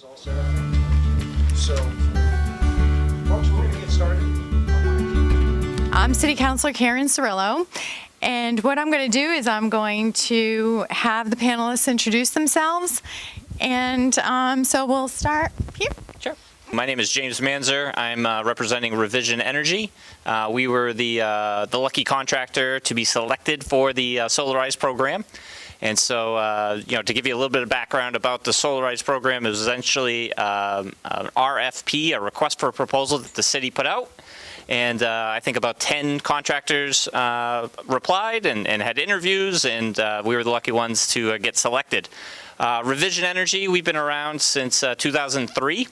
is all set up. So, folks, we're going to get started. I'm City Councilor Karen Cirillo, and what I'm going to do is I'm going to have the panelists introduce themselves, and so we'll start here. Sure. My name is James Mainzer. I'm representing Revision Energy. We were the lucky contractor to be selected for the Solarize program. And so, to give you a little bit of background about the Solarize program, it was essentially an RFP, a request for a proposal that the city put out. And I think about 10 contractors replied and had interviews, and we were the lucky ones to get selected. Revision Energy, we've been around since 2003.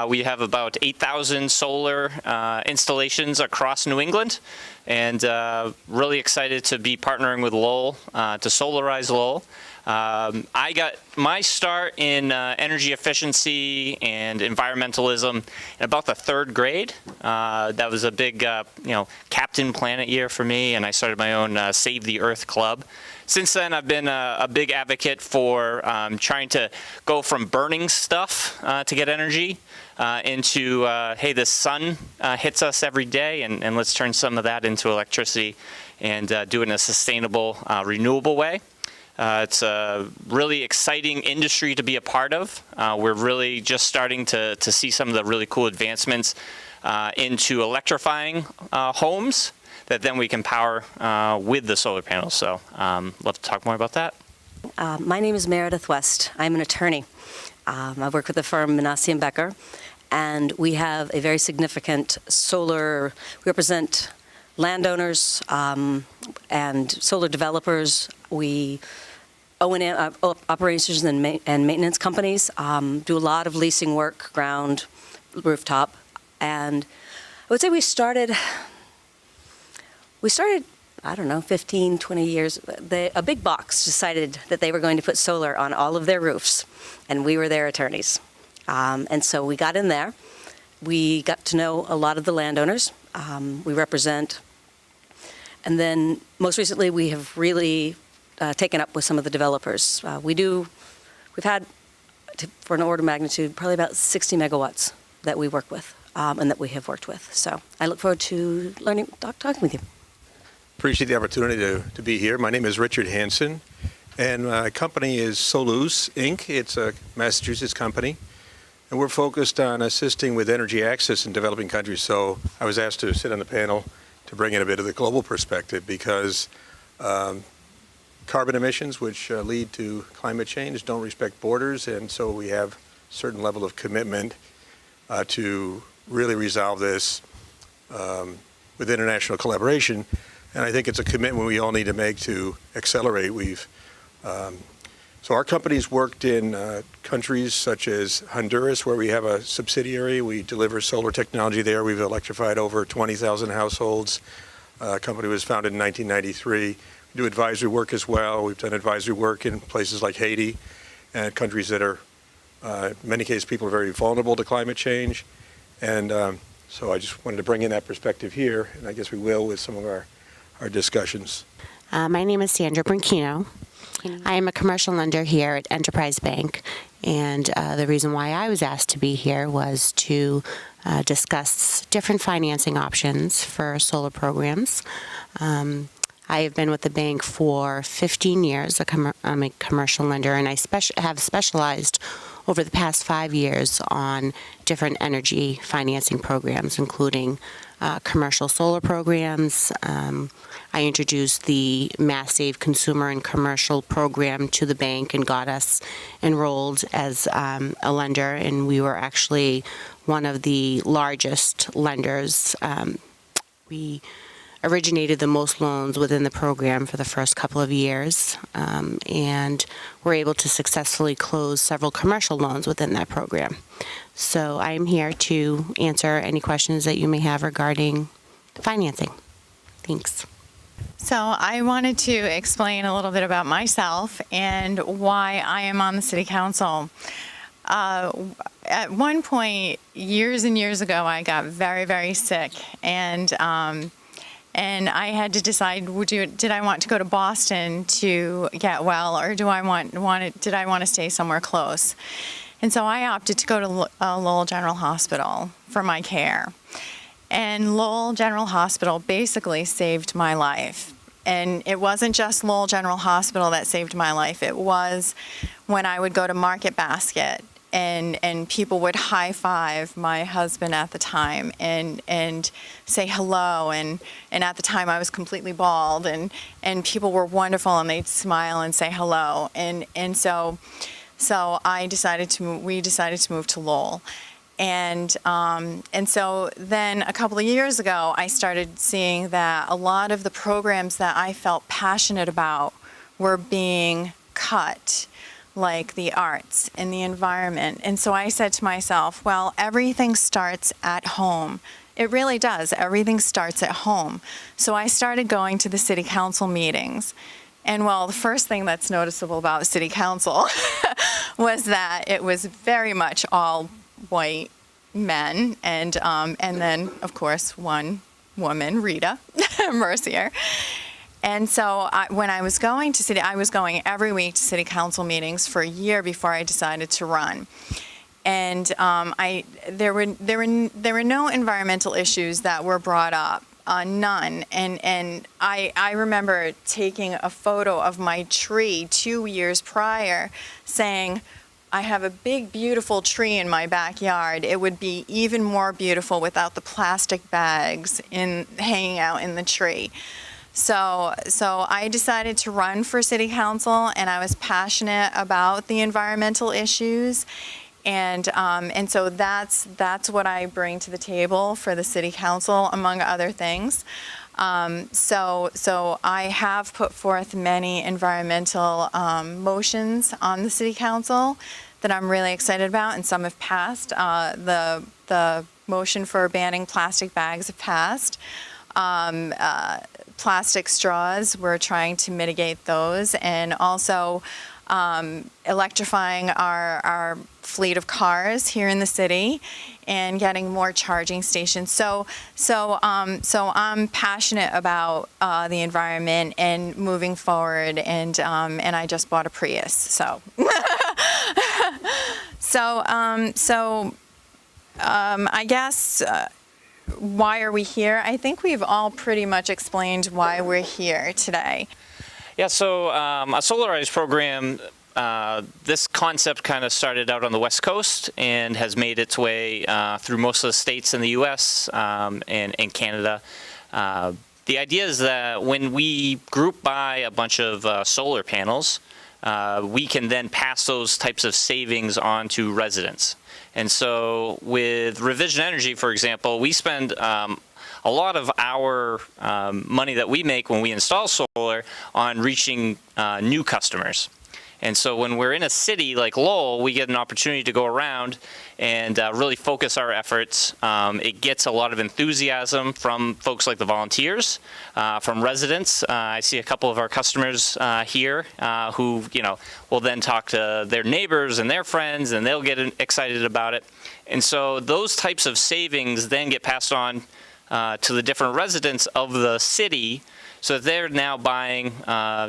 We have about 8,000 solar installations across New England, and really excited to be partnering with Lowell to Solarize Lowell. I got my start in energy efficiency and environmentalism in about the third grade. That was a big, Captain Planet year for me, and I started my own Save the Earth Club. Since then, I've been a big advocate for trying to go from burning stuff to get energy into, hey, the sun hits us every day, and let's turn some of that into electricity and do it in a sustainable, renewable way. It's a really exciting industry to be a part of. We're really just starting to see some of the really cool advancements into electrifying homes that then we can power with the solar panels. So love to talk more about that. My name is Meredith West. I'm an attorney. I work with the firm Manasi and Becker, and we have a very significant solar, we represent landowners and solar developers. We O&M, operations and maintenance companies, do a lot of leasing work, ground, rooftop, and I would say we started, I don't know, 15, 20 years, a big box decided that they were going to put solar on all of their roofs, and we were their attorneys. And so we got in there. We got to know a lot of the landowners. We represent, and then most recently we have really taken up with some of the developers. We've had, for an order of magnitude, probably about 60 megawatts that we work with and that we have worked with. So I look forward to talking with you. Appreciate the opportunity to be here. My name is Richard Hanson, and my company is Solarize, Inc. It's a Massachusetts company, and we're focused on assisting with energy access in developing countries. So I was asked to sit on the panel to bring in a bit of the global perspective because carbon emissions, which lead to climate change, don't respect borders, and so we have a certain level of commitment to really resolve this with international collaboration. And I think it's a commitment we all need to make to accelerate. So our company's worked in countries such as Honduras, where we have a subsidiary. We deliver solar technology there. We've electrified over 20,000 households. The company was founded in 1993. We do advisory work as well. We've done advisory work in places like Haiti and countries that are, in many cases, people are very vulnerable to climate change. And so I just wanted to bring in that perspective here, and I guess we will with some of our discussions. My name is Sandra Brink. I am a commercial lender here at Enterprise Bank, and the reason why I was asked to be here was to discuss different financing options for solar programs. I have been with the bank for 15 years. I'm a commercial lender, and I have specialized over the past 5 years on different energy financing programs, including commercial solar programs. I introduced the Mass Save Consumer and Commercial program to the bank and got us enrolled as a lender, and we were actually one of the largest lenders. We originated the most loans within the program for the first couple of years, and were able to successfully close several commercial loans within that program. So I'm here to answer any questions that you may have regarding financing. Thanks. So I wanted to explain a little bit about myself and why I am on the City Council. At one point, years and years ago, I got very, very sick, and I had to decide: did I want to go to Boston to get well, or did I want to stay somewhere close? And so I opted to go to Lowell General Hospital for my care. And Lowell General Hospital basically saved my life. And it wasn't just Lowell General Hospital that saved my life. It was when I would go to Market Basket and people would high five my husband at the time and say hello. And at the time I was completely bald and people were wonderful and they'd smile and say hello. And so we decided to move to Lowell. And so then a couple of years ago, I started seeing that a lot of the programs that I felt passionate about were being cut, like the arts and the environment. And so I said to myself, well, everything starts at home. It really does. Everything starts at home. So I started going to the city council meetings. And well, the first thing that's noticeable about city council was that it was very much all white men, and then of course one woman, Rita Mercier. And so when I was going to I was going every week to city council meetings for a year before I decided to run. And there were no environmental issues that were brought up, none. And I remember taking a photo of my tree 2 years prior, saying, I have a big, beautiful tree in my backyard. It would be even more beautiful without the plastic bags hanging out in the tree. So I decided to run for city council, and I was passionate about the environmental issues. And so that's what I bring to the table for the city council, among other things. So I have put forth many environmental motions on the city council that I'm really excited about, and some have passed. The motion for banning plastic bags have passed. Plastic straws, we're trying to mitigate those, and also electrifying our fleet of cars here in the city and getting more charging stations. So I'm passionate about the environment and moving forward, and I just bought a Prius. So I guess. Why are we here? I think we've all pretty much explained why we're here today. Yeah, so a Solarize program, this concept kind of started out on the West Coast and has made its way through most of the states in the U.S. And Canada. The idea is that when we group buy a bunch of solar panels, we can then pass those types of savings on to residents. And so with Revision Energy, for example, we spend a lot of our money that we make when we install solar on reaching new customers. And so when we're in a city like Lowell, we get an opportunity to go around and really focus our efforts. It gets a lot of enthusiasm from folks like the volunteers, from residents. I see a couple of our customers here who, will then talk to their neighbors and their friends, and they'll get excited about it. And so those types of savings then get passed on to the different residents of the city, so that they're now buying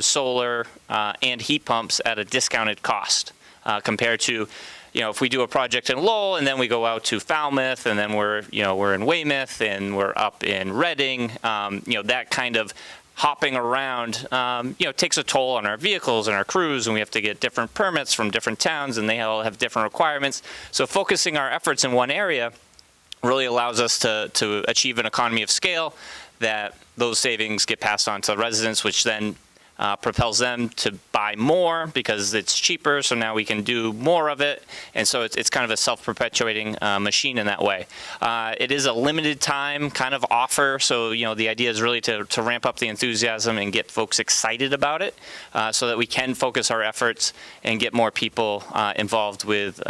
solar and heat pumps at a discounted cost compared to, if we do a project in Lowell and then we go out to Falmouth and then we're in Weymouth and we're up in Reading, that kind of hopping around, takes a toll on our vehicles and our crews, and we have to get different permits from different towns, and they all have different requirements. So focusing our efforts in one area really allows us to achieve an economy of scale, that those savings get passed on to residents, which then propels them to buy more because it's cheaper, so now we can do more of it. And so it's kind of a self-perpetuating machine in that way. It is a limited time kind of offer, so the idea is really to ramp up the enthusiasm and get folks excited about it, so that we can focus our efforts and get more people involved with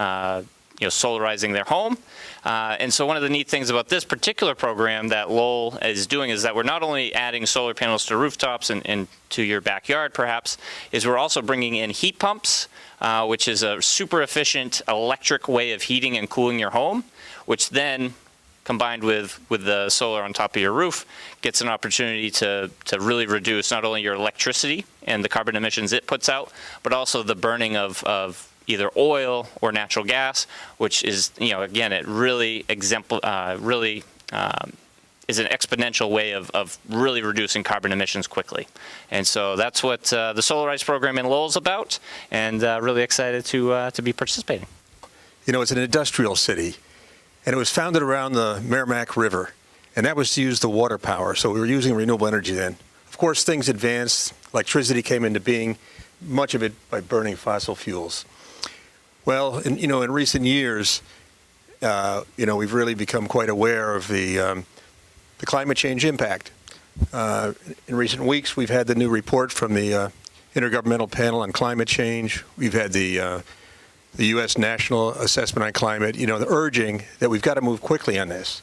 solarizing their home. And so one of the neat things about this particular program that Lowell is doing is that we're not only adding solar panels to rooftops and to your backyard perhaps, is we're also bringing in heat pumps, which is a super efficient electric way of heating and cooling your home, which then combined with the solar on top of your roof gets an opportunity to really reduce not only your electricity and the carbon emissions it puts out, but also the burning of either oil or natural gas, which is, again, it really is an exponential way of really reducing carbon emissions quickly. And so that's what the Solarize program in Lowell is about, and really excited to be participating. It's an industrial city, and it was founded around the Merrimack River, and that was to use the water power. So we were using renewable energy then. Of course, things advanced. Electricity came into being, much of it by burning fossil fuels. Well, in recent years, we've really become quite aware of the climate change impact. In recent weeks, we've had the new report from the Intergovernmental Panel on Climate Change. We've had the U.S. National Assessment on Climate, the urging that we've got to move quickly on this.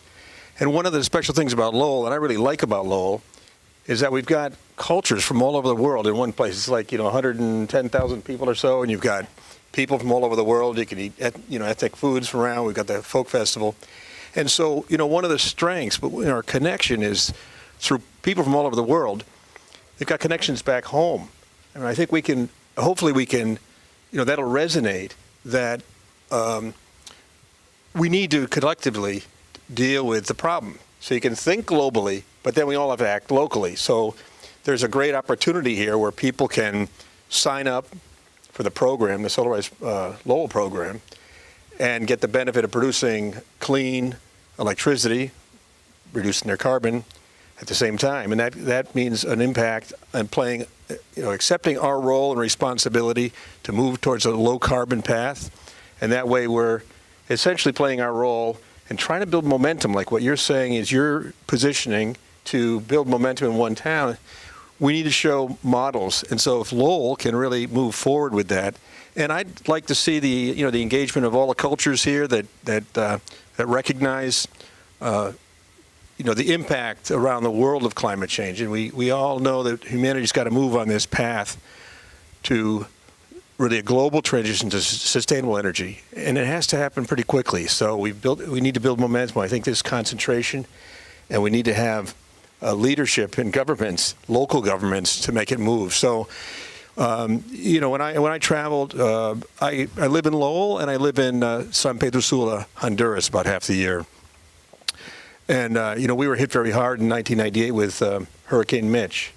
And one of the special things about Lowell, and I really like about Lowell, is that we've got cultures from all over the world in one place. It's like, 110,000 people or so, and you've got people from all over the world. You can eat, ethnic foods from around. We've got the folk festival. And so, one of the strengths, but our connection is through people from all over the world. They've got connections back home. And I think hopefully we can, that'll resonate that we need to collectively deal with the problem. So you can think globally, but then we all have to act locally. So there's a great opportunity here where people can sign up for the program, the Solarize Lowell program, and get the benefit of producing clean electricity, reducing their carbon at the same time. And that means an impact on playing, accepting our role and responsibility to move towards a low carbon path. And that way we're essentially playing our role and trying to build momentum, like what you're saying is you're positioning to build momentum in one town. We need to show models. And so if Lowell can really move forward with that, and I'd like to see the engagement of all the cultures here that recognize the impact around the world of climate change. And we all know that humanity's got to move on this path to really a global transition to sustainable energy, and it has to happen pretty quickly. So we need to build momentum. I think there's concentration, and we need to have leadership in governments, local governments, to make it move. So, when I traveled, I live in Lowell, and I live in San Pedro Sula, Honduras, about half the year. And we were hit very hard in 1998 with Hurricane Mitch.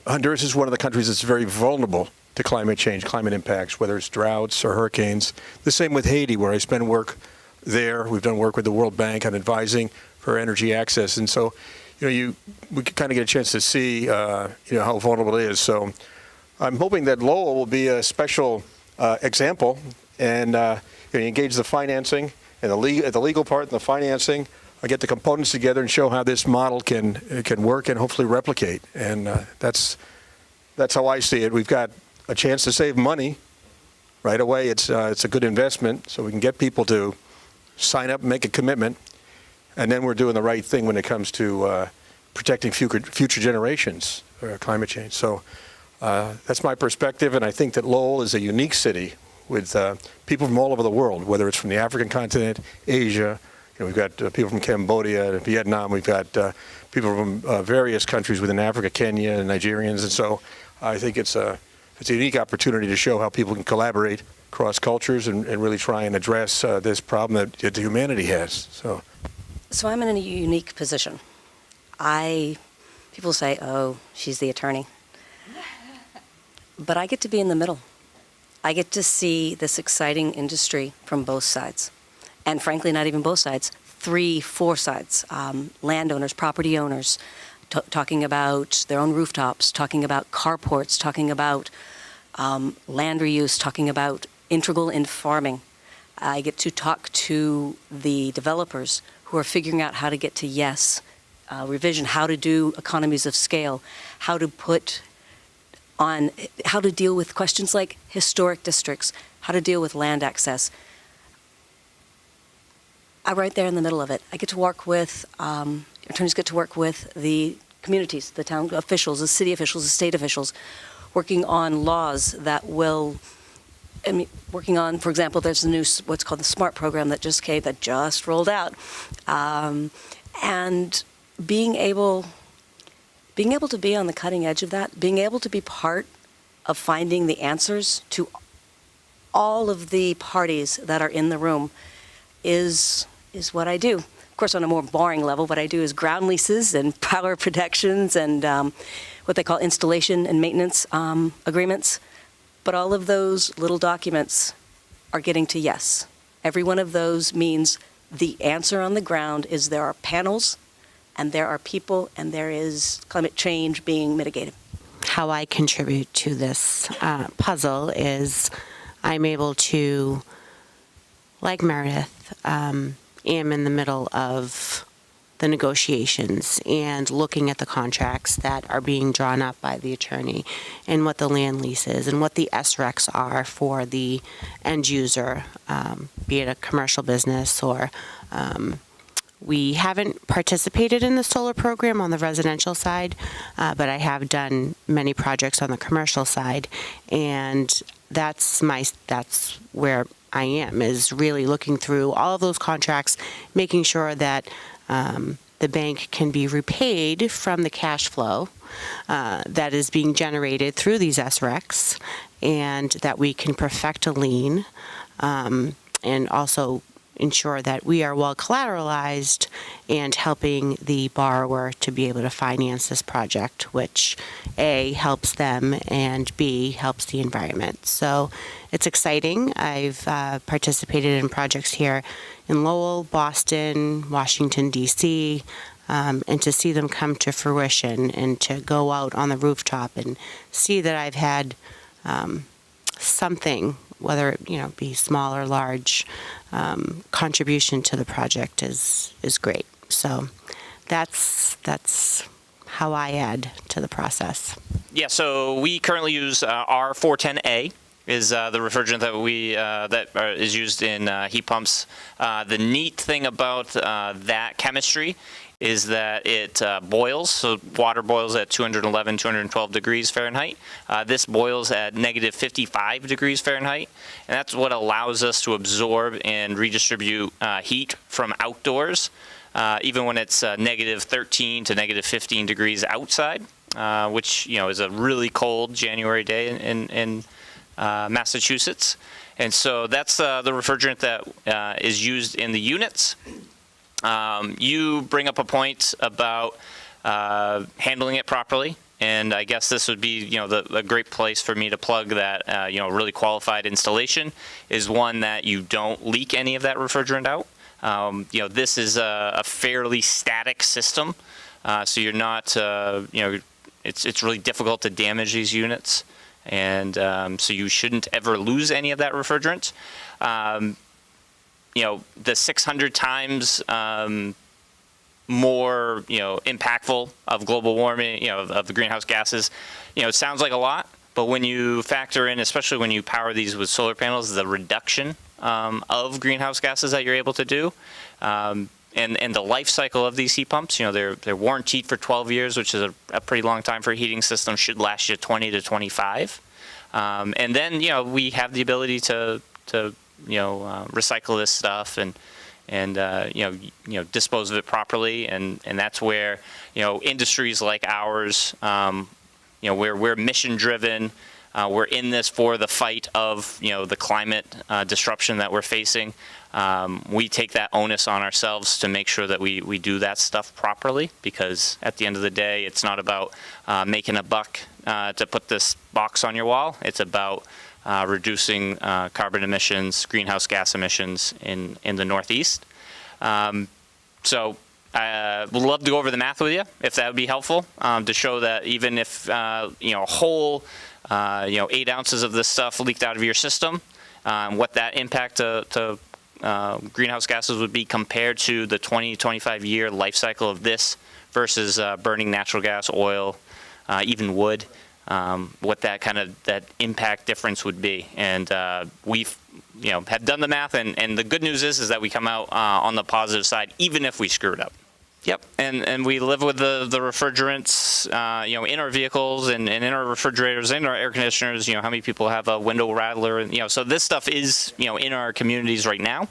Honduras is one of the countries that's very vulnerable to climate change, climate impacts, whether it's droughts or hurricanes. The same with Haiti, where I spend work there. We've done work with the World Bank on advising for energy access. And so, we can kind of get a chance to see, how vulnerable it is. So I'm hoping that Lowell will be a special example and engage the financing and the legal part and the financing. I get the components together and show how this model can work and hopefully replicate. And that's how I see it. We've got a chance to save money right away. It's a good investment, so we can get people to sign up and make a commitment. And then we're doing the right thing when it comes to protecting future generations climate change. So that's my perspective, and I think that Lowell is a unique city with people from all over the world, whether it's from the African continent, Asia. We've got people from Cambodia, Vietnam. We've got people from various countries within Africa, Kenya, and Nigerians. And so I think it's a unique opportunity to show how people can collaborate across cultures and really try and address this problem that humanity has. So I'm in a unique position. People say, oh, she's the attorney. But I get to be in the middle. I get to see this exciting industry from both sides. And frankly, not even both sides, 3-4 sides. Landowners, property owners, talking about their own rooftops, talking about carports, talking about land reuse, talking about integral in farming. I get to talk to the developers who are figuring out how to get to revision, how to do economies of scale, how to deal with questions like historic districts, how to deal with land access. I'm right there in the middle of it. I get to work with, attorneys get to work with the communities, the town officials, the city officials, the state officials, working on laws that will, working on, for example, there's a new, what's called the SMART program that just rolled out. And being able to be on the cutting edge of that, being able to be part of finding the answers to all of the parties that are in the room is what I do. Of course, on a more boring level, what I do is ground leases and power protections and what they call installation and maintenance agreements. But all of those little documents are getting to yes. Every one of those means the answer on the ground is there are panels and there are people and there is climate change being mitigated. How I contribute to this puzzle is I'm able to, like Meredith, am in the middle of the negotiations and looking at the contracts that are being drawn up by the attorney and what the land lease is and what the SRECs are for the end user, be it a commercial business or we haven't participated in the solar program on the residential side, but I have done many projects on the commercial side, and that's where I am, is really looking through all of those contracts, making sure that the bank can be repaid from the cash flow that is being generated through these SRECs, and that we can perfect a lien, and also ensure that we are well collateralized and helping the borrower to be able to finance this project, which A, helps them, and B, helps the environment. So it's exciting. I've participated in projects here in Lowell, Boston, Washington, D.C., and to see them come to fruition and to go out on the rooftop and see that I've had something, whether it be small or large, contribution to the project is great. So that's how I add to the process. Yeah, so we currently use R410A is the refrigerant that we is used in heat pumps. The neat thing about that chemistry is that it boils, so water boils at 211, 212 degrees Fahrenheit. This boils at negative 55 degrees Fahrenheit, and that's what allows us to absorb and redistribute heat from outdoors, even when it's negative 13 to negative 15 degrees outside, which is a really cold January day in Massachusetts. And so that's the refrigerant that is used in the units. You bring up a point about handling it properly, and I guess this would be, the great place for me to plug that, really qualified installation is one that you don't leak any of that refrigerant out. This is a fairly static system, so you're not, it's really difficult to damage these units, and so you shouldn't ever lose any of that refrigerant. The 600 times more, impactful of global warming, of the greenhouse gases, it sounds like a lot, but when you factor in, especially when you power these with solar panels, the reduction of greenhouse gases that you're able to do, and the life cycle of these heat pumps, they're warranted for 12 years, which is a pretty long time for a heating system, should last you 20 to 25. And then, we have the ability to recycle this stuff and dispose of it properly, and that's where industries like ours, we're mission driven, we're in this for the fight of the climate disruption that we're facing. We take that onus on ourselves to make sure that we do that stuff properly, because at the end of the day, it's not about making a buck to put this box on your wall. It's about reducing carbon emissions, greenhouse gas emissions in the Northeast. So I would love to go over the math with you, if that would be helpful, to show that even if a whole 8 ounces of this stuff leaked out of your system, what that impact to greenhouse gases would be compared to the 20-25 year life cycle of this versus burning natural gas, oil, even wood. What that impact difference would be, and we've have done the math, and the good news is that we come out on the positive side, even if we screwed up. Yep, and we live with the refrigerants, in our vehicles and in our refrigerators, in our air conditioners. How many people have a window rattler, and so this stuff is in our communities right now.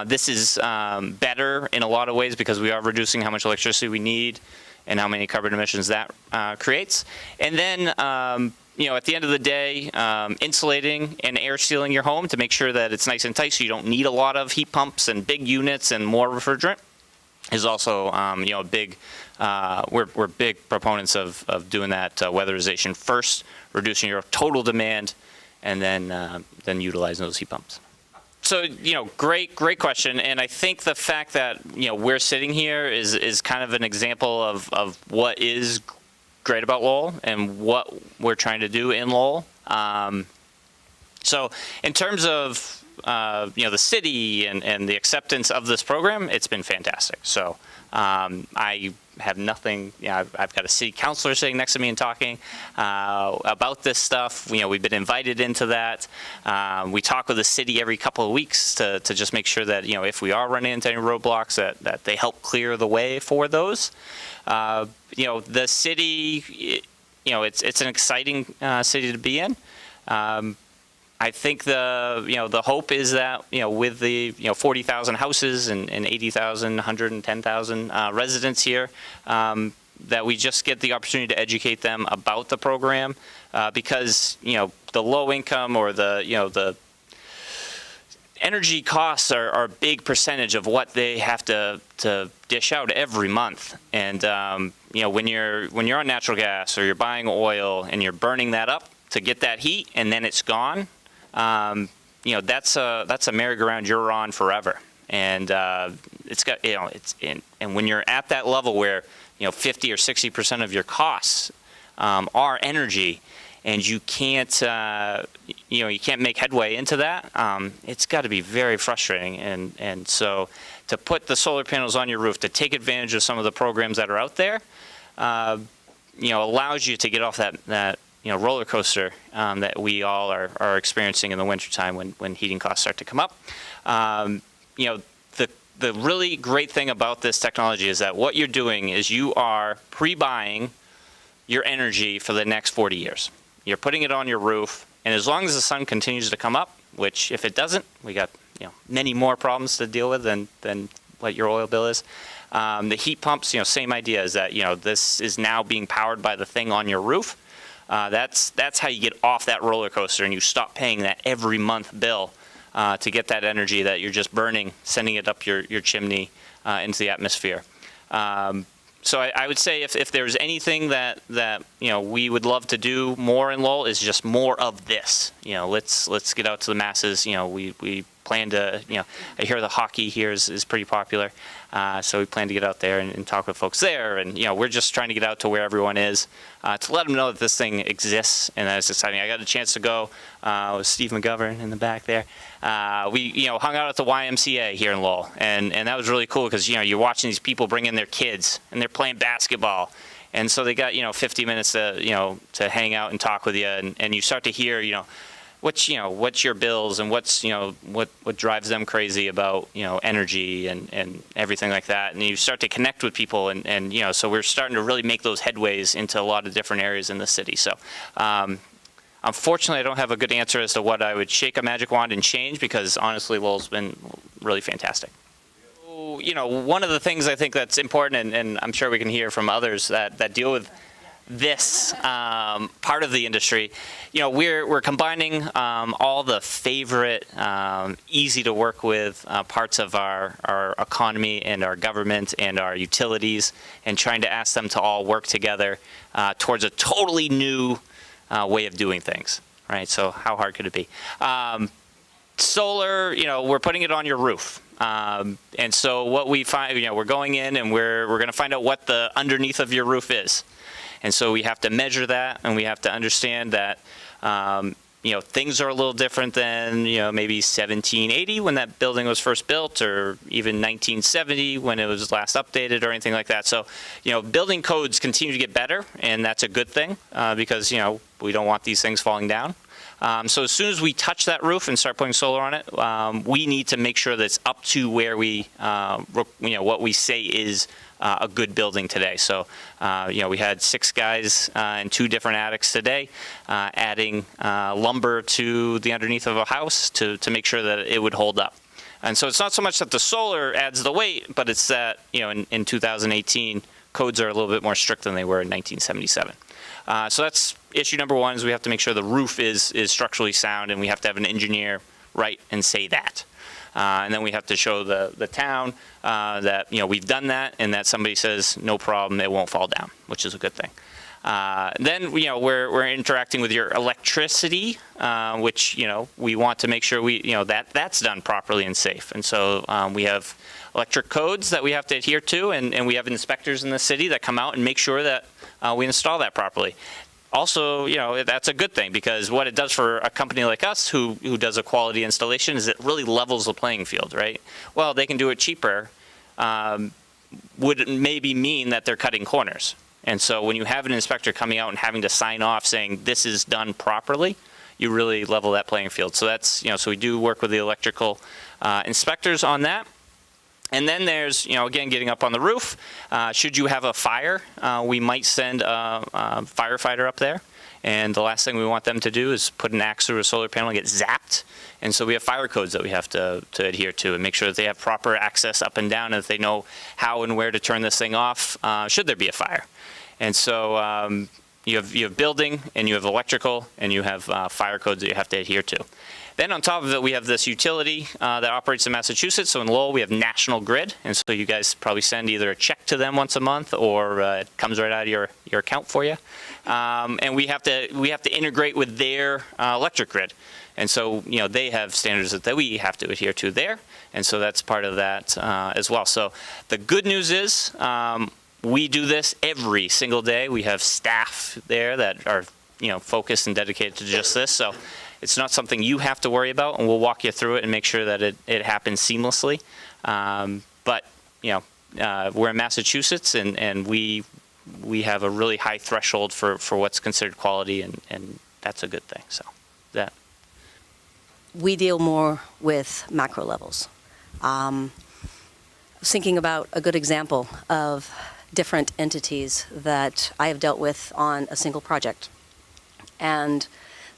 This is better in a lot of ways because we are reducing how much electricity we need and how many carbon emissions that creates. And then, at the end of the day, insulating and air sealing your home to make sure that it's nice and tight so you don't need a lot of heat pumps and big units and more refrigerant is also, a big, we're big proponents of doing that weatherization first, reducing your total demand, and then utilizing those heat pumps. So, great question. And I think the fact that, we're sitting here is kind of an example of what is great about Lowell and what we're trying to do in Lowell. So in terms of, the city and the acceptance of this program, it's been fantastic. So I have nothing, I've got a city councilor sitting next to me and talking about this stuff. We've been invited into that. We talk with the city every couple of weeks to just make sure that, if we are running into any roadblocks, that they help clear the way for those. The city, it's an exciting city to be in. I think the hope is that, with the, 40,000 houses and 80,000, 110,000 residents here, that we just get the opportunity to educate them about the program, because, the low income or the energy costs are a big percentage of what they have to dish out every month. And, when you're on natural gas or you're buying oil and you're burning that up to get that heat and then it's gone, that's a merry-go-round you're on forever. And it's got, and when you're at that level where, 50 or 60% of your costs are energy, and you can't, you can't make headway into that, it's got to be very frustrating. And so to put the solar panels on your roof, to take advantage of some of the programs that are out there, allows you to get off that roller coaster that we all are experiencing in the wintertime when heating costs start to come up. The really great thing about this technology is that what you're doing is you are pre-buying your energy for the next 40 years. You're putting it on your roof, and as long as the sun continues to come up, which if it doesn't, we got many more problems to deal with than what your oil bill is. The heat pumps, same idea, is that this is now being powered by the thing on your roof. That's how you get off that roller coaster and you stop paying that every month bill to get that energy that you're just burning, sending it up your chimney into the atmosphere. So I would say if there's anything that we would love to do more in Lowell is just more of this. Let's get out to the masses. We plan to, I hear the hockey here is pretty popular. So we plan to get out there and talk with folks there. And, we're just trying to get out to where everyone is to let them know that this thing exists and that it's exciting. I got a chance to go with Steve McGovern in the back there. We, hung out at the YMCA here in Lowell. And that was really cool because, you're watching these people bring in their kids and they're playing basketball. And so they got, 50 minutes to hang out and talk with you. And you start to hear, what's your bills and what's, what drives them crazy about, energy and everything like that. And you start to connect with people and so we're starting to really make those headways into a lot of different areas in the city. So, unfortunately, I don't have a good answer as to what I would shake a magic wand and change because honestly, Lowell's been really fantastic. One of the things I think that's important, and I'm sure we can hear from others that deal with this part of the industry, we're combining all the favorite, easy to work with parts of our economy and our government and our utilities, and trying to ask them to all work together towards a totally new way of doing things, right? So how hard could it be? Solar, we're putting it on your roof. And so what we find, we're going in and we're going to find out what the underneath of your roof is. And so we have to measure that, and we have to understand that, things are a little different than, maybe 1780 when that building was first built, or even 1970 when it was last updated or anything like that. So, building codes continue to get better, and that's a good thing because, we don't want these things falling down. So as soon as we touch that roof and start putting solar on it, we need to make sure that it's up to where we, what we say is a good building today. So, we had 6 guys in 2 different attics today, adding lumber to the underneath of a house to make sure that it would hold up. And so it's not so much that the solar adds the weight, but it's that, in 2018, codes are a little bit more strict than they were in 1977. So that's issue number one, is we have to make sure the roof is structurally sound, and we have to have an engineer write and say that. And then we have to show the town that, we've done that, and that somebody says, no problem, it won't fall down, which is a good thing. Then, we're interacting with your electricity, which, we want to make sure that's done properly and safe. And so we have electric codes that we have to adhere to, and we have inspectors in the city that come out and make sure that we install that properly. Also, that's a good thing, because what it does for a company like us who does a quality installation is it really levels the playing field, right? Well, they can do it cheaper, would maybe mean that they're cutting corners. And so when you have an inspector coming out and having to sign off saying this is done properly, you really level that playing field. So that's, so we do work with the electrical inspectors on that. And then there's, again, getting up on the roof. Should you have a fire, we might send a firefighter up there. And the last thing we want them to do is put an axe through a solar panel and get zapped. And so we have fire codes that we have to adhere to and make sure that they have proper access up and down, and that they know how and where to turn this thing off should there be a fire. And so you have building, and you have electrical, and you have fire codes that you have to adhere to. Then on top of it, we have this utility that operates in Massachusetts. So in Lowell, we have National Grid. And so you guys probably send either a check to them once a month, or it comes right out of your account for you. And we have to integrate with their electric grid. And so, they have standards that we have to adhere to there. And so that's part of that as well. So the good news is we do this every single day. We have staff there that are, focused and dedicated to just this. So it's not something you have to worry about, and we'll walk you through it and make sure that it happens seamlessly. But, we're in Massachusetts, and we have a really high threshold for what's considered quality, and that's a good thing. So that. We deal more with macro levels. I was thinking about a good example of different entities that I have dealt with on a single project. And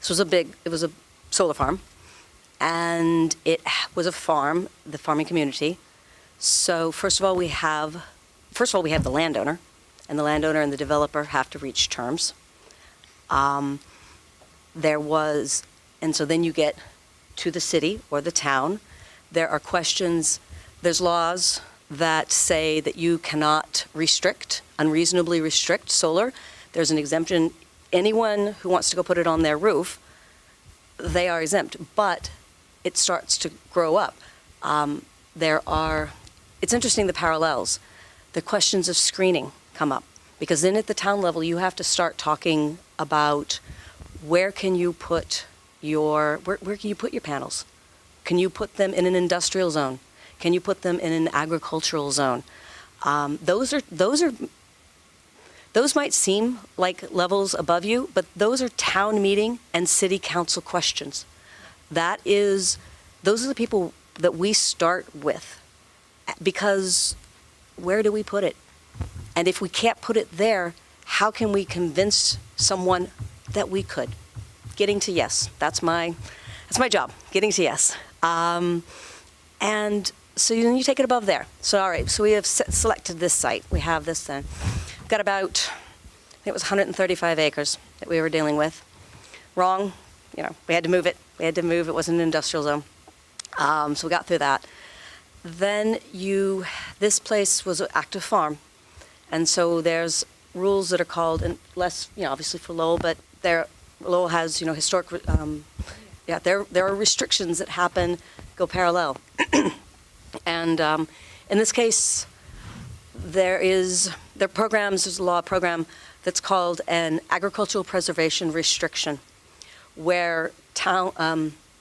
this was it was a solar farm, and it was a farm, the farming community. So first of all, we have the landowner, and the landowner and the developer have to reach terms. And so then you get to the city or the town. There are questions, there's laws that say that you cannot unreasonably restrict solar. There's an exemption. Anyone who wants to go put it on their roof, they are exempt, but it starts to grow up. It's interesting, the parallels. The questions of screening come up, because then at the town level, you have to start talking about where can you put your panels? Can you put them in an industrial zone? Can you put them in an agricultural zone? Those might seem like levels above you, but those are town meeting and city council questions. Those are the people that we start with, because where do we put it? And if we can't put it there, how can we convince someone that we could? Getting to yes, that's my job, getting to yes. And so then you take it above there. So all right, so we have selected this site. We have this then. We've got about, I think it was 135 acres that we were dealing with. Wrong, we had to move it. It wasn't an industrial zone. So we got through that. Then this place was an active farm. And so there's rules that are called, and less, obviously for Lowell, but Lowell has, historic, there are restrictions that go parallel. And in this case, there's a law program that's called an agricultural preservation restriction, where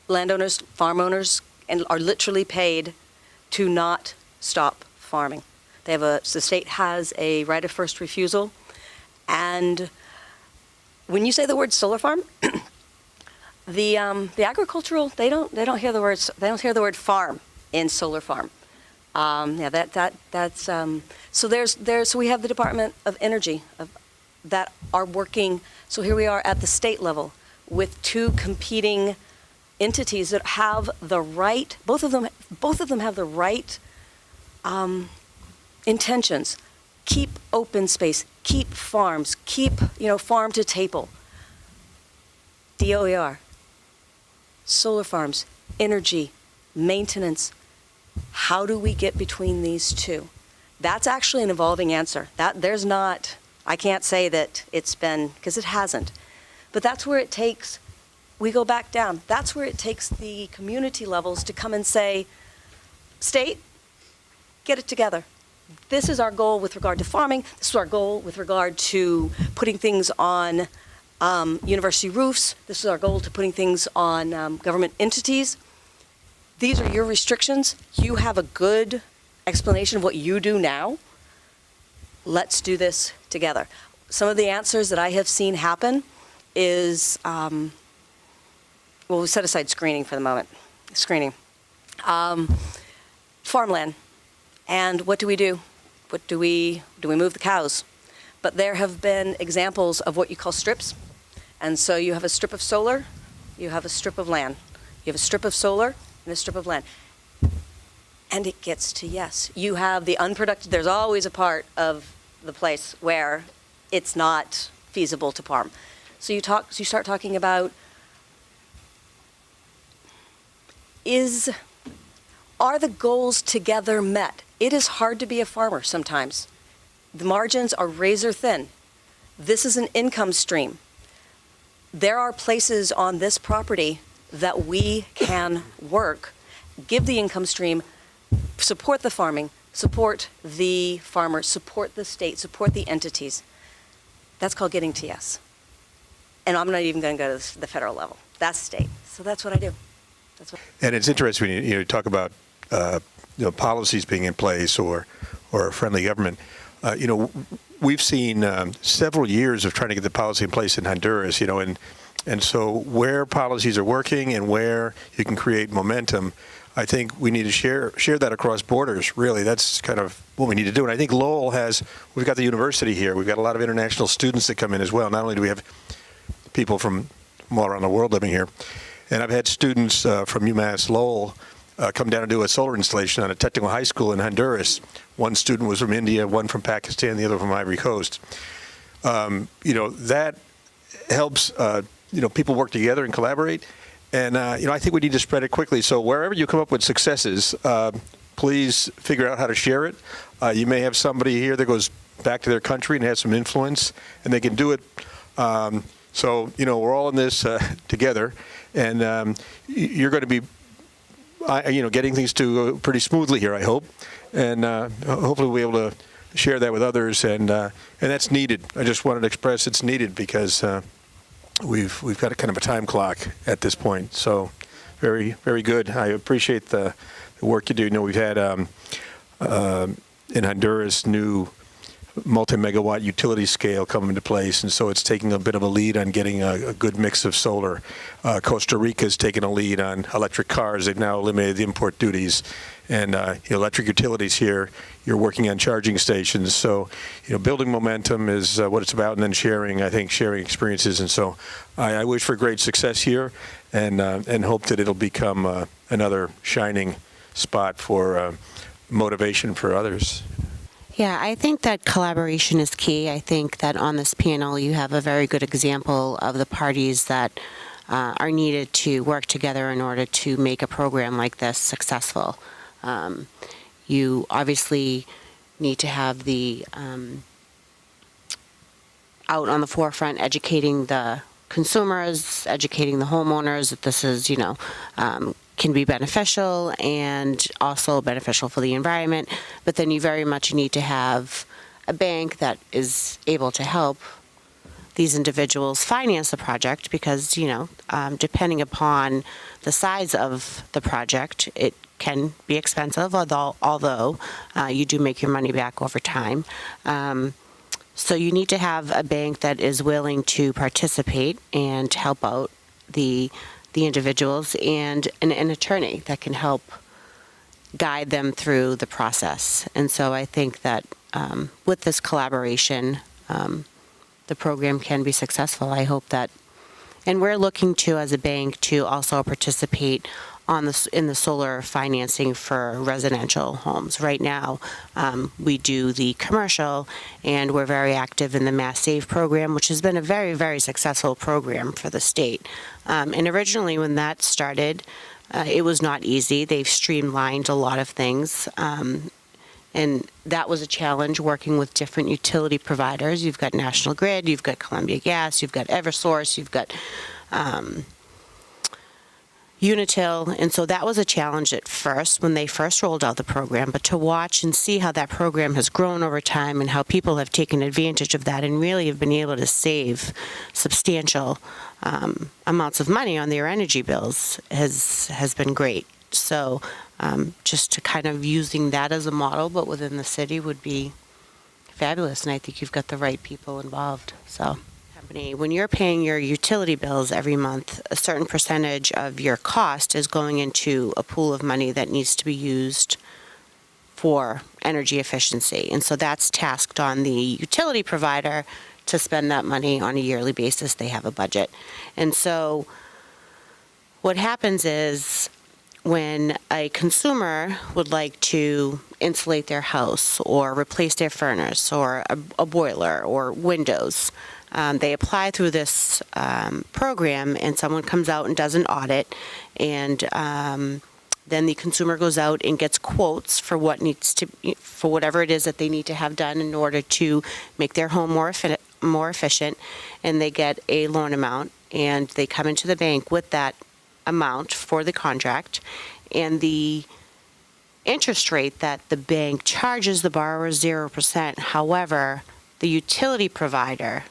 landowners, farm owners, are literally paid to not stop farming. The state has a right of first refusal, and when you say the word solar farm, the agricultural, they don't hear the word farm in solar farm. So we have the Department of Energy that are working. So here we are at the state level with two competing entities that have the right. Both of them have the right intentions, keep open space, keep farms, keep, farm to table. DOER, solar farms, energy, maintenance. How do we get between these two? That's actually an evolving answer. I can't say that it's been, because it hasn't. But that's where it takes, we go back down. That's where it takes the community levels to come and say, state, get it together. This is our goal with regard to farming. This is our goal with regard to putting things on university roofs. This is our goal to putting things on government entities. These are your restrictions. You have a good explanation of what you do now. Let's do this together. Some of the answers that I have seen happen is, we'll set aside screening for the moment. Farmland. And what do we do? Do we move the cows? But there have been examples of what you call strips. And so you have a strip of solar, you have a strip of land. You have a strip of solar and a strip of land. And it gets to yes. You have the unproductive, there's always a part of the place where it's not feasible to farm. So you start talking about, are the goals together met? It is hard to be a farmer sometimes. The margins are razor thin. This is an income stream. There are places on this property that we can work, give the income stream, support the farming, support the farmers, support the state, support the entities. That's called getting to yes. And I'm not even going to go to the federal level. That's state. So that's what I do. And it's interesting when you talk about policies being in place or a friendly government. We've seen several years of trying to get the policy in place in Honduras. And so where policies are working and where you can create momentum, I think we need to share that across borders. Really, that's kind of what we need to do. And I think Lowell we've got the university here. We've got a lot of international students that come in as well. Not only do we have people from all around the world living here, and I've had students from UMass Lowell come down and do a solar installation on a technical high school in Honduras. One student was from India, one from Pakistan, the other from Ivory Coast. That helps, people work together and collaborate. And, I think we need to spread it quickly. So wherever you come up with successes, please figure out how to share it. You may have somebody here that goes back to their country and has some influence, and they can do it. So, we're all in this together. And you're going to be getting things to go pretty smoothly here, I hope, and hopefully we'll be able to share that with others, and that's needed. I just wanted to express it's needed because we've got a kind of a time clock at this point. So, very, very good. I appreciate the work you do. We've had in Honduras new multi-megawatt utility scale come into place, and so it's taking a bit of a lead on getting a good mix of solar. Costa Rica's taken a lead on electric cars. They've now eliminated the import duties. And electric utilities here, you're working on charging stations. So, building momentum is what it's about, and then sharing experiences. And so I wish for great success here and hope that it'll become another shining spot for motivation for others. Yeah, I think that collaboration is key. I think that on this panel you have a very good example of the parties that are needed to work together in order to make a program like this successful. You obviously need to have the out on the forefront educating the consumers, educating the homeowners that this is, can be beneficial and also beneficial for the environment. But then you very much need to have a bank that is able to help these individuals finance the project because, depending upon the size of the project, it can be expensive, although you do make your money back over time. So you need to have a bank that is willing to participate and help out the individuals, and an attorney that can help guide them through the process. And so I think that with this collaboration, the program can be successful. I hope that, and we're looking to, as a bank, to also participate in the solar financing for residential homes. Right now, we do the commercial, and we're very active in the Mass Save program, which has been a very, very successful program for the state. And originally, when that started, it was not easy. They've streamlined a lot of things. And that was a challenge, working with different utility providers. You've got National Grid, you've got Columbia Gas, you've got Eversource, you've got Unitil. And so that was a challenge at first when they first rolled out the program. But to watch and see how that program has grown over time and how people have taken advantage of that and really have been able to save substantial amounts of money on their energy bills has been great. So just to kind of using that as a model, but within the city, would be fabulous. And I think you've got the right people involved. So, when you're paying your utility bills every month, a certain percentage of your cost is going into a pool of money that needs to be used for energy efficiency. And so that's tasked on the utility provider to spend that money on a yearly basis. They have a budget. And so what happens is, when a consumer would like to insulate their house or replace their furnace or a boiler or windows, they apply through this program, and someone comes out and does an audit, and then the consumer goes out and gets quotes for for whatever it is that they need to have done in order to make their home more efficient, and they get a loan amount, and they come into the bank with that amount for the contract, and the interest rate that the bank charges the borrower is 0%. However, the utility provider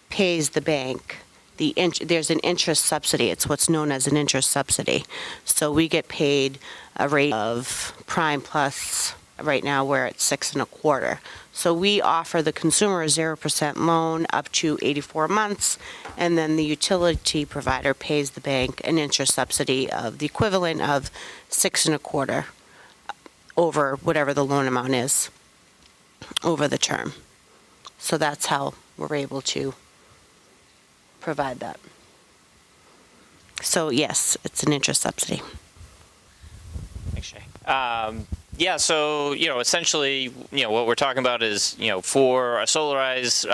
pays the bank there's an interest subsidy. It's what's known as an interest subsidy. So we get paid a rate of prime plus. Right now we're at 6.25. So we offer the consumer a 0% loan up to 84 months, and then the utility provider pays the bank an interest subsidy of the equivalent of 6.25 over whatever the loan amount is over the term. So that's how we're able to provide that. So yes, it's an interest subsidy. Thanks, Shay. Yeah, so, essentially, what we're talking about is, for a Solarize,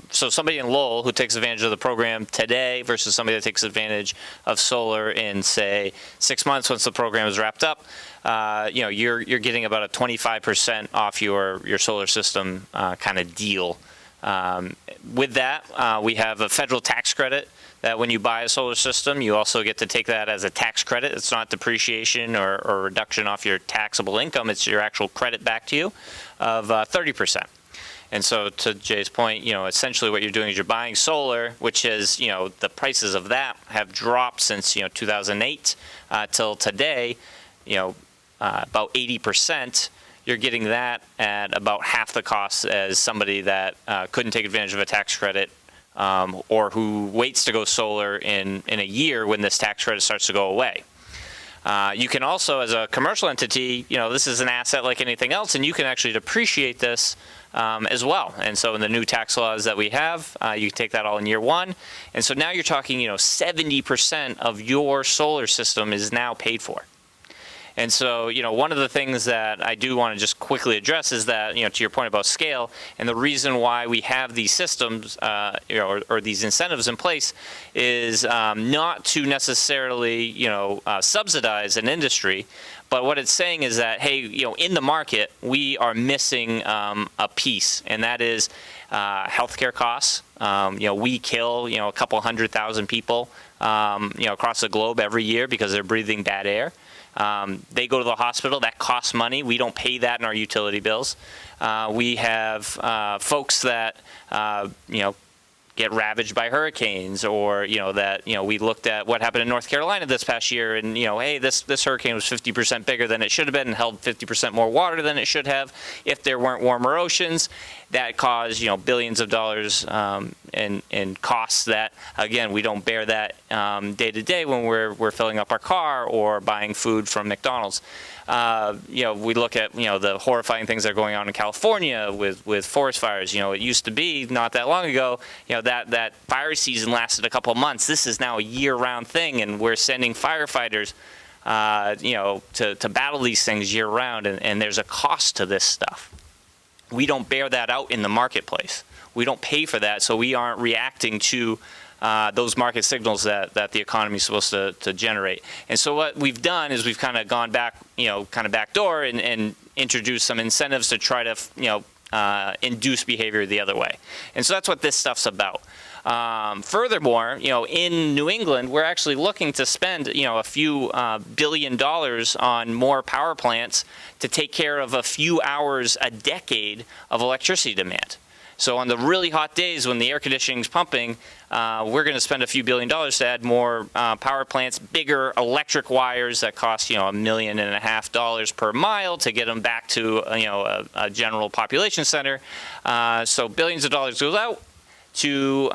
so somebody in Lowell who takes advantage of the program today versus somebody that takes advantage of solar in, say, 6 months once the program is wrapped up, you're getting about a 25% off your solar system kind of deal. With that, we have a federal tax credit that when you buy a solar system, you also get to take that as a tax credit. It's not depreciation or reduction off your taxable income. It's your actual credit back to you of 30%. And so to Jay's point, essentially what you're doing is you're buying solar, which is, the prices of that have dropped since, 2008 till today, about 80%. You're getting that at about half the cost as somebody that couldn't take advantage of a tax credit or who waits to go solar in a year when this tax credit starts to go away. You can also, as a commercial entity, this is an asset like anything else, and you can actually depreciate this as well. And so in the new tax laws that we have, you can take that all in year one. And so now you're talking, 70% of your solar system is now paid for. And so, one of the things that I do want to just quickly address is that, to your point about scale, and the reason why we have these systems, or these incentives in place is not to necessarily, subsidize an industry, but what it's saying is that, hey, in the market, we are missing a piece, and that is healthcare costs. We kill, a couple 100,000 people, across the globe every year because they're breathing bad air. They go to the hospital. That costs money. We don't pay that in our utility bills. We have folks that get ravaged by hurricanes, or we looked at what happened in North Carolina this past year, and hey, this hurricane was 50% bigger than it should have been and held 50% more water than it should have. If there weren't warmer oceans, that caused billions of dollars in costs that, again, we don't bear that day to day when we're filling up our car or buying food from McDonald's. We look at the horrifying things that are going on in California with forest fires. It used to be not that long ago, that fire season lasted a couple of months. This is now a year-round thing, and we're sending firefighters to battle these things year round, and there's a cost to this stuff. We don't bear that out in the marketplace. We don't pay for that, so we aren't reacting to those market signals that the economy is supposed to generate. And so what we've done is we've kind of gone back, kind of backdoor and introduced some incentives to try to, induce behavior the other way. And so that's what this stuff's about. Furthermore, in New England, we're actually looking to spend, a few $1 billion on more power plants to take care of a few hours a decade of electricity demand. So on the really hot days when the air conditioning's pumping, we're going to spend a few $1 billion to add more power plants, bigger electric wires that cost, $1.5 million per mile to get them back to, a general population center. So billions of dollars goes out to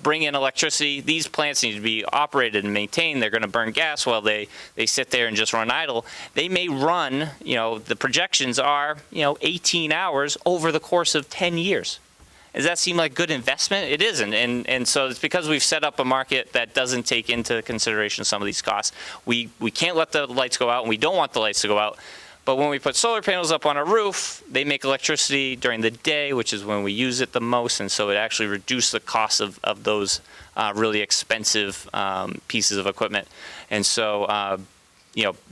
bring in electricity. These plants need to be operated and maintained. They're going to burn gas while they sit there and just run idle. They may run, the projections are, 18 hours over the course of 10 years. Does that seem like good investment? It isn't. And so it's because we've set up a market that doesn't take into consideration some of these costs. We can't let the lights go out, and we don't want the lights to go out. But when we put solar panels up on a roof, they make electricity during the day, which is when we use it the most. And so it actually reduces the cost of those really expensive pieces of equipment. And so,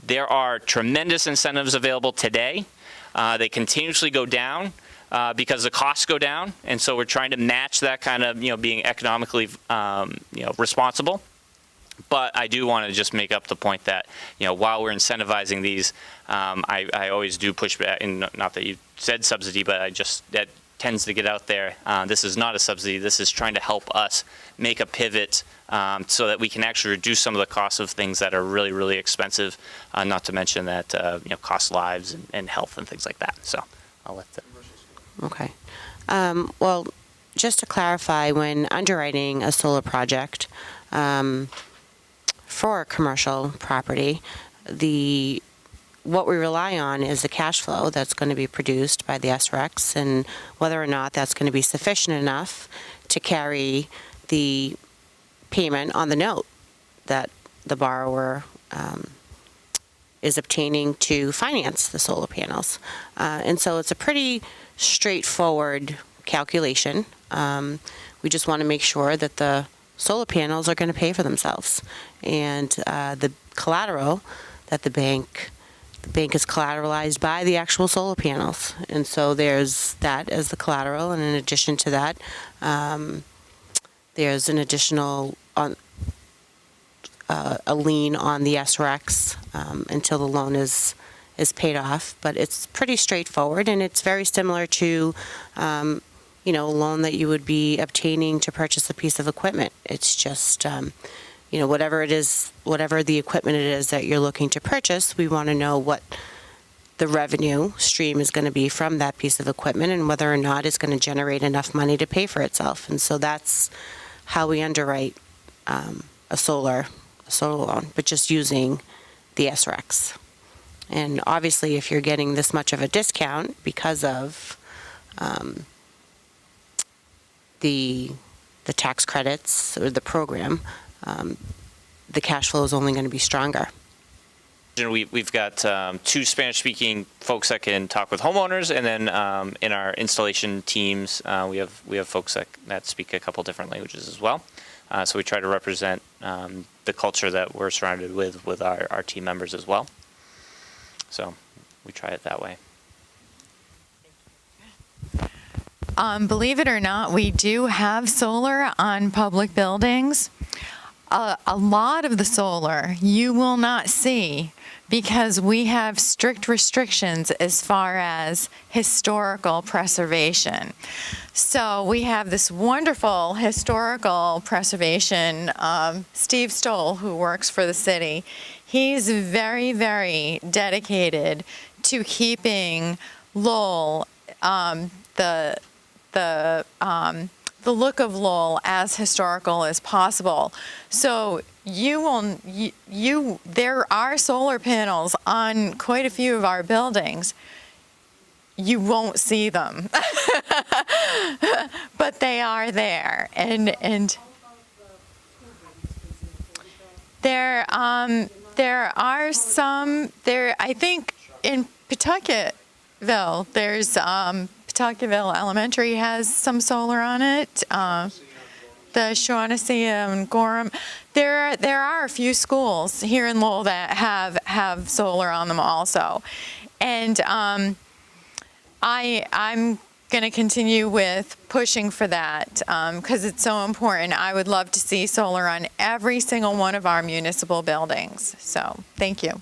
there are tremendous incentives available today. They continuously go down. Because the costs go down, and so we're trying to match that kind of, being economically, responsible. But I do want to just make up the point that, while we're incentivizing these, I always do push back, and not that you said subsidy, but that tends to get out there. This is not a subsidy. This is trying to help us make a pivot so that we can actually reduce some of the costs of things that are really, really expensive, not to mention that, cost lives and health and things like that. So I'll let that. Okay. Well, just to clarify, when underwriting a solar project for a commercial property, what we rely on is the cash flow that's going to be produced by the SRECs, and whether or not that's going to be sufficient enough to carry the payment on the note that the borrower is obtaining to finance the solar panels. And so it's a pretty straightforward calculation. We just want to make sure that the solar panels are going to pay for themselves. And the collateral that the bank is collateralized by the actual solar panels. And so there's that as the collateral. And in addition to that, there's an additional a lien on the SRECs until the loan is paid off. But it's pretty straightforward, and it's very similar to a loan that you would be obtaining to purchase a piece of equipment. It's just whatever it is, whatever the equipment it is that you're looking to purchase, we want to know what the revenue stream is going to be from that piece of equipment and whether or not it's going to generate enough money to pay for itself. And so that's how we underwrite a solar loan, but just using the SRECs. And obviously, if you're getting this much of a discount because of the tax credits or the program, the cash flow is only going to be stronger. We've got two Spanish-speaking folks that can talk with homeowners, and then in our installation teams, we have folks that speak a couple different languages as well. So we try to represent the culture that we're surrounded with our team members as well. So we try it that way. Believe it or not, we do have solar on public buildings. A lot of the solar you will not see because we have strict restrictions as far as historical preservation. So we have this wonderful historical preservation. Steve Stoll, who works for the city, he's very, very dedicated to keeping Lowell, the look of Lowell as historical as possible. So there are solar panels on quite a few of our buildings. You won't see them, but they are there, and they're There are some, I think in Pawtucketville, there's, Pawtucketville Elementary has some solar on it. The Shaughnessy and Gorham. There are a few schools here in Lowell that have solar on them also. And I'm going to continue with pushing for that because it's so important. I would love to see solar on every single one of our municipal buildings. So thank you.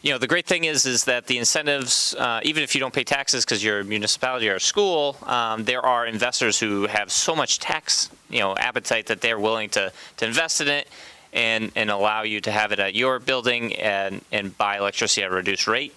You know, the great thing is that the incentives, even if you don't pay taxes because you're a municipality or a school, there are investors who have so much tax, appetite that they're willing to invest in it and allow you to have it at your building and buy electricity at a reduced rate.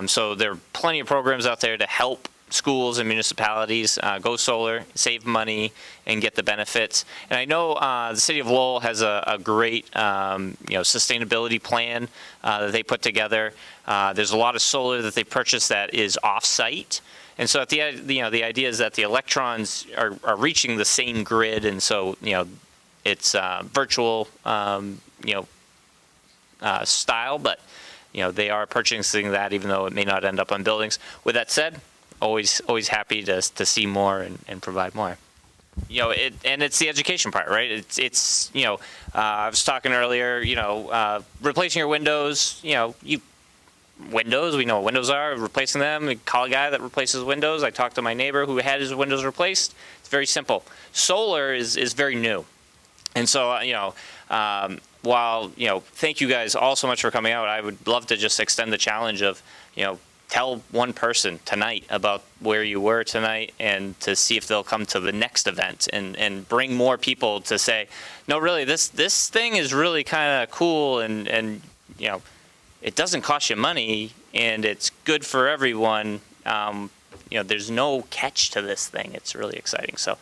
So there are plenty of programs out there to help schools and municipalities go solar, save money, and get the benefits. And I know the city of Lowell has a great sustainability plan that they put together. There's a lot of solar that they purchase that is off-site. And so the idea is that the electrons are reaching the same grid, and so it's virtual style, but they are purchasing that even though it may not end up on buildings. With that said, always happy to see more and provide more. And it's the education part, right? It's I was talking earlier, replacing your windows, windows, we know what windows are, replacing them. We call a guy that replaces windows. I talked to my neighbor who had his windows replaced. It's very simple. Solar is very new. And so, while, thank you guys all so much for coming out, I would love to just extend the challenge of, tell one person tonight about where you were tonight and to see if they'll come to the next event and bring more people to say, no, really, this thing is really kind of cool and it doesn't cost you money and it's good for everyone. There's no catch to this thing. It's really exciting. So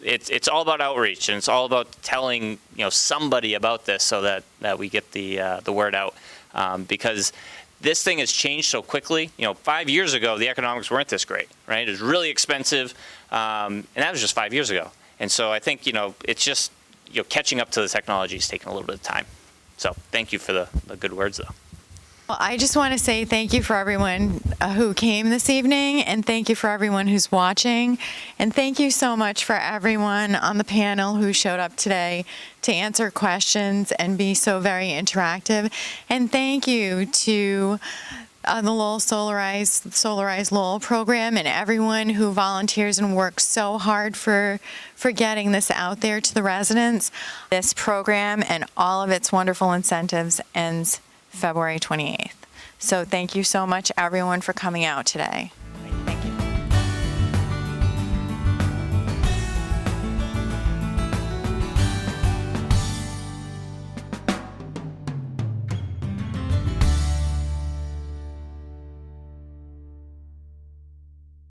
it's all about outreach and it's all about telling somebody about this so that we get the word out because this thing has changed so quickly. 5 years ago, the economics weren't this great, right? It was really expensive, and that was just 5 years ago. And so I think, it's just, catching up to the technology is taking a little bit of time. So thank you for the good words, though. Well, I just want to say thank you for everyone who came this evening, and thank you for everyone who's watching, and thank you so much for everyone on the panel who showed up today to answer questions and be so very interactive. And thank you to the Lowell Solarize Lowell program and everyone who volunteers and works so hard for getting this out there to the residents. This program and all of its wonderful incentives ends February 28th. So thank you so much, everyone, for coming out today.